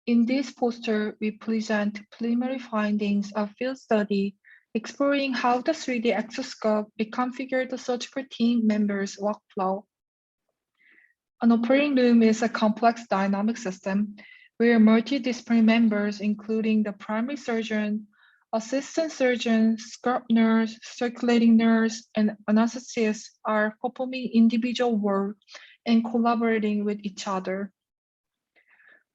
In this poster, we present preliminary findings of field study exploring how the 3D exoscope reconfigured the surgical team members' workflow. An operating room is a complex dynamic system where multidisciplinary members, including the primary surgeon, assistant surgeon, scrub nurse, circulating nurse, and anesthetist, are performing individual work and collaborating with each other.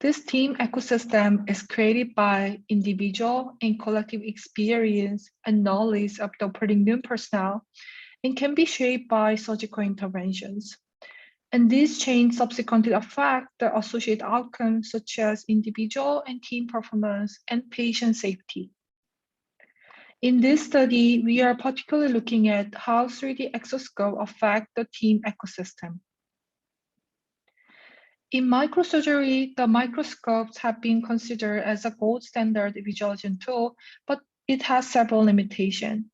This team ecosystem is created by individual and collective experience and knowledge of the operating room personnel and can be shaped by surgical interventions. And these chains subsequently affect the associated outcomes such as individual and team performance and patient safety. In this study, we are particularly looking at how 3D exoscope affect the team ecosystem. In microsurgery, the microscopes have been considered as a gold standard visualization tool, but it has several limitations,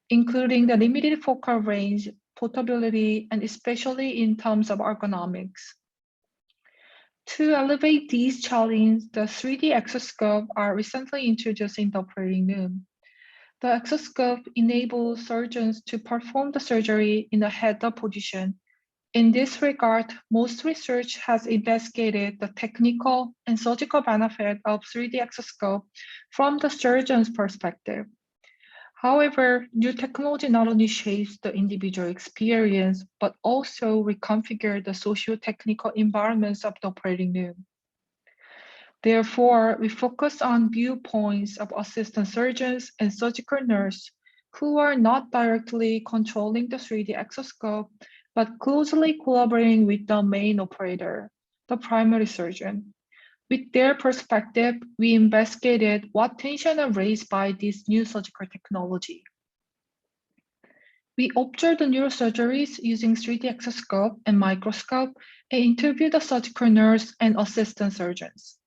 including the limited focal range, portability, and especially in terms of ergonomics. To elevate these challenges, the 3D exoscope are recently introduced in the operating room. The exoscope enables surgeons to perform the surgery in a head-up position. In this regard, most research has investigated the technical and surgical benefit of 3D exoscope from the surgeon's perspective. However, new technology not only shapes the individual experience, but also reconfigures the socio-technical environments of the operating room. Therefore, we focus on viewpoints of assistant surgeons and surgical nurses who are not directly controlling the 3D exoscope, but closely collaborating with the main operator, the primary surgeon. With their perspective, we investigated what tension are raised by this new surgical technology. We observed the neurosurgeries using 3D exoscope and microscope and interviewed the surgical nurse and assistant surgeons.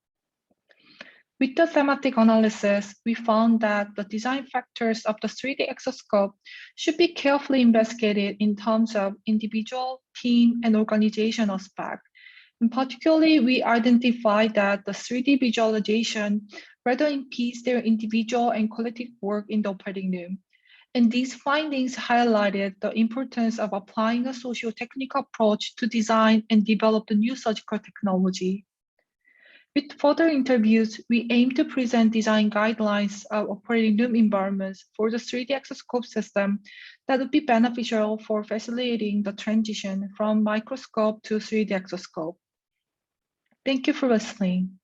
With the thematic analysis, we found that the design factors of the 3D exoscope should be carefully investigated in terms of individual, team, and organization aspect. And particularly, we identified that the 3D visualization rather impedes their individual and collective work in the operating room. And these findings highlighted the importance of applying a socio-technical approach to design and develop the new surgical technology. With further interviews, we aim to present design guidelines of operating room environments for the 3D exoscope system that would be beneficial for facilitating the transition from microscope to 3D exoscope. Thank you for listening.